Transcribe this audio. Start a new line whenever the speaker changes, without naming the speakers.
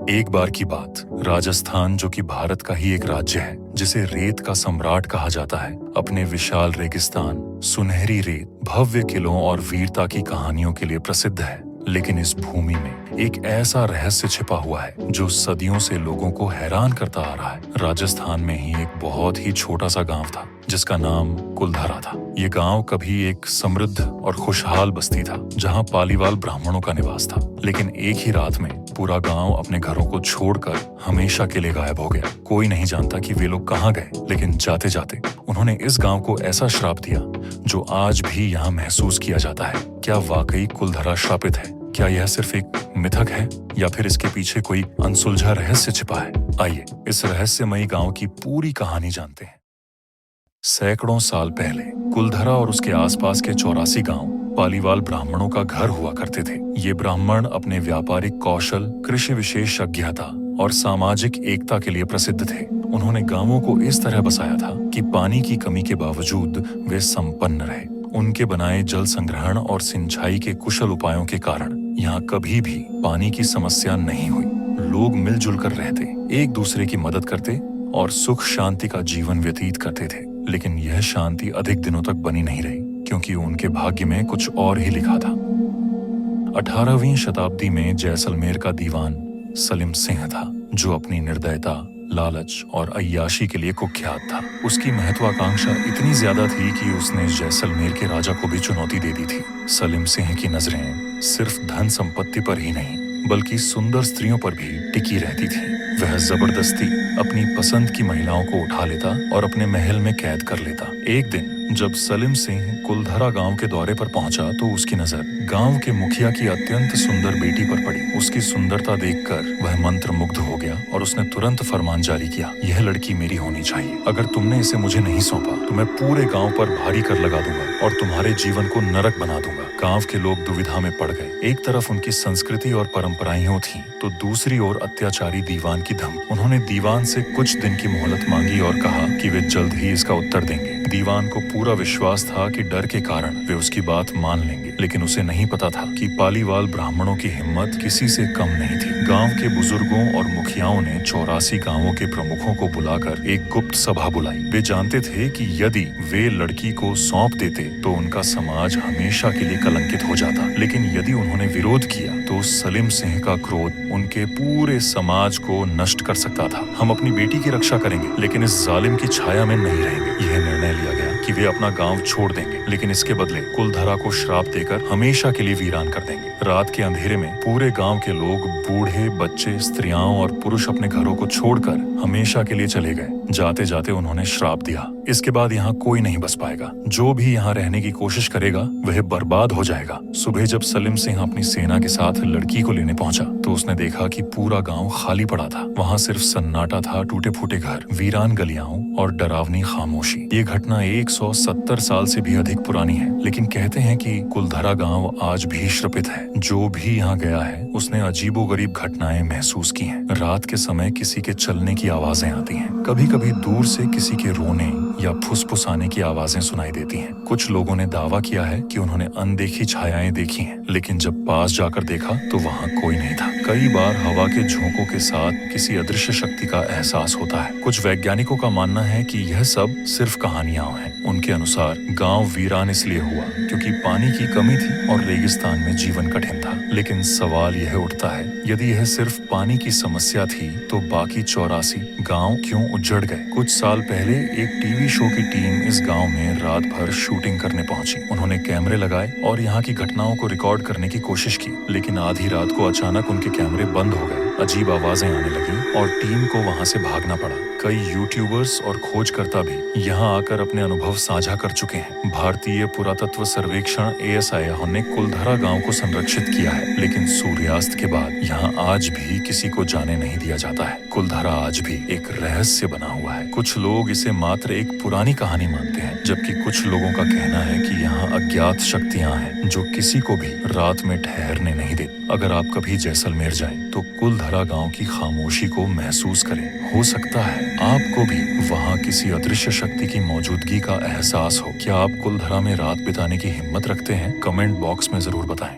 एक बार की बात, राजस्थान जो कि भारत का ही एक राज्य है, जिसे रेत का सम्राट कहा जाता है, अपने विशाल रेगिस्तान, सुनहरी रेत, भव्य किलों और वीरता की कहानियों के लिए प्रसिद्ध है। लेकिन इस भूमि में एक ऐसा रहस्य छिपा हुआ है जो सदियों से लोगों को हैरान करता आ रहा है। राजस्थान में ही एक बहुत ही छोटा सा गांव था जिसका नाम कुलधरा था। ये गांव कभी एक समृद्ध और खुशहाल बस्ती था जहां पालीवाल ब्राह्मणों का निवास था। लेकिन एक ही रात में पूरा गांव अपने घरों को छोड़कर हमेशा के लिए गायब हो गया। कोई नहीं जानता कि वे लोग कहाँ गए, लेकिन जाते जाते उन्होंने इस गांव को ऐसा श्राप दिया जो आज भी यहाँ महसूस किया जाता है। क्या वाकई कुलधरा श्रापित है? क्या यह सिर्फ एक मिथक है या फिर इसके पीछे कोई अनसुलझा रहस्य छिपा है? आइए इस रहस्यमयी गांव की पूरी कहानी जानते हैं। सैकड़ों साल पहले कुलधरा और उसके आसपास के 84 गांव पालीवाल ब्राह्मणों का घर हुआ करते थे। ये ब्राह्मण अपने व्यापारिक कौशल, कृषि विशेषज्ञता और सामाजिक एकता के लिए प्रसिद्ध थे। उन्होंने गांवों को इस तरह बसाया था कि पानी की कमी के बावजूद वे संपन्न रहे। उनके बनाए जल संग्रहण और सिंचाई के कुशल उपायों के कारण यहाँ कभी भी पानी की समस्या नहीं हुई। लोग मिलजुल कर रहते, एक दूसरे की मदद करते और सुख शांति का जीवन व्यतीत करते थे। लेकिन यह शांति अधिक दिनों तक बनी नहीं रही, क्योंकि उनके भाग्य में कुछ और ही लिखा था। 18वीं शताब्दी में जैसलमेर का दीवान सलीम सिंह था, जो अपनी निर्दयता, लालच और अय्याशी के लिए कुख्यात था। उसकी महत्वाकांक्षा इतनी ज्यादा थी कि उसने जैसलमेर के राजा को भी चुनौती दे दी थी। सलीम सिंह की नजरें सिर्फ धन संपत्ति पर ही नहीं, बल्कि सुंदर स्त्रियों पर भी टिकी रहती थी। वह जबरदस्ती अपनी पसंद की महिलाओं को उठा लेता और अपने महल में कैद कर लेता। एक दिन जब सलीम सिंह कुलधरा गांव के दौरे पर पहुंचा तो उसकी नजर गांव के मुखिया की अत्यंत सुंदर बेटी पर पड़ी। उसकी सुंदरता देखकर वह मंत्रमुग्ध हो गया और उसने तुरंत फरमान जारी किया, यह लड़की मेरी होनी चाहिए। अगर तुमने इसे मुझे नहीं सौंपा तो मैं पूरे गांव पर भारी कर लगा दूंगा और तुम्हारे जीवन को नरक बना दूंगा। गांव के लोग दुविधा में पड़ गए। एक तरफ उनकी संस्कृति और परंपराएं थीं, तो दूसरी ओर अत्याचारी दीवान की धमकी। उन्होंने दीवान से कुछ दिन की मोहलत मांगी और कहा कि वे जल्द ही इसका उत्तर देंगे। दीवान को पूरा विश्वास था कि डर के कारण वे उसकी बात मान लेंगे, लेकिन उसे नहीं पता था कि पालीवाल ब्राह्मणों की हिम्मत किसी से कम नहीं थी। गांव के बुजुर्गों और मुखियाओं ने 84 गांवों के प्रमुखों को बुलाकर एक गुप्त सभा बुलाई। वे जानते थे कि यदि वे लड़की को सौंप देते तो उनका समाज हमेशा के लिए कलंकित हो जाता, लेकिन यदि उन्होंने विरोध किया तो सलीम सिंह का क्रोध उनके पूरे समाज को नष्ट कर सकता था। हम अपनी बेटी की रक्षा करेंगे, लेकिन इस जालिम की छाया में नहीं रहेंगे। यह निर्णय लिया गया कि वे अपना गांव छोड़ देंगे, लेकिन इसके बदले कुलधरा को श्राप देकर हमेशा के लिए वीरान कर देंगे। रात के अंधेरे में पूरे गांव के लोग, बूढ़े, बच्चे, स्त्रियां और पुरुष अपने घरों को छोड़कर हमेशा के लिए चले गए। जाते जाते उन्होंने श्राप दिया, इसके बाद यहाँ कोई नहीं बस पाएगा। जो भी यहाँ रहने की कोशिश करेगा वह बर्बाद हो जाएगा। सुबह जब सलीम सिंह अपनी सेना के साथ लड़की को लेने पहुंचा तो उसने देखा कि पूरा गांव खाली पड़ा था। वहाँ सिर्फ सन्नाटा था, टूटे फूटे घर, वीरान गलियां और डरावनी खामोशी। ये घटना 170 साल से भी अधिक पुरानी है, लेकिन कहते हैं कि कुलधरा गांव आज भी श्रापित है। जो भी यहाँ गया है उसने अजीबोगरीब घटनाएं महसूस की हैं। रात के समय किसी के चलने की आवाजें आती हैं, कभी कभी दूर से किसी के रोने या फुसफुसाने की आवाजें सुनाई देती हैं। कुछ लोगों ने दावा किया है कि उन्होंने अनदेखी छायाएं देखी हैं, लेकिन जब पास जाकर देखा तो वहाँ कोई नहीं था। कई बार हवा के झोंकों के साथ किसी अदृश्य शक्ति का एहसास होता है। कुछ वैज्ञानिकों का मानना है कि यह सब सिर्फ कहानियां हैं। उनके अनुसार गांव वीरान इसलिए हुआ क्योंकि पानी की कमी थी और रेगिस्तान में जीवन कठिन था। लेकिन सवाल यह उठता है, यदि यह सिर्फ पानी की समस्या थी तो बाकी 84 गांव क्यों उजड़ गए? कुछ साल पहले एक टीवी शो की टीम इस गांव में रात भर शूटिंग करने पहुंची। उन्होंने कैमरे लगाए और यहाँ की घटनाओं को रिकॉर्ड करने की कोशिश की, लेकिन आधी रात को अचानक उनके कैमरे बंद हो गए। अजीब आवाजें आने लगी और टीम को वहां से भागना पड़ा। कई यूट्यूबर्स और खोजकर्ता भी यहाँ आकर अपने अनुभव साझा कर चुके हैं। भारतीय पुरातत्व सर्वेक्षण ASI ने कुलधरा गांव को संरक्षित किया है, लेकिन सूर्यास्त के बाद यहाँ आज भी किसी को जाने नहीं दिया जाता है। कुलधरा आज भी एक रहस्य बना हुआ है। कुछ लोग इसे मात्र एक पुरानी कहानी मानते हैं, जबकि कुछ लोगों का कहना है कि यहाँ अज्ञात शक्तियाँ हैं जो किसी को भी रात में ठहरने नहीं देती। अगर आप कभी जैसलमेर जाएं तो कुलधरा गांव की खामोशी को महसूस करें। हो सकता है आपको भी वहां किसी अदृश्य शक्ति की मौजूदगी का एहसास हो। क्या आप कुलधरा में रात बिताने की हिम्मत रखते हैं? कमेंट बॉक्स में जरूर बताएं।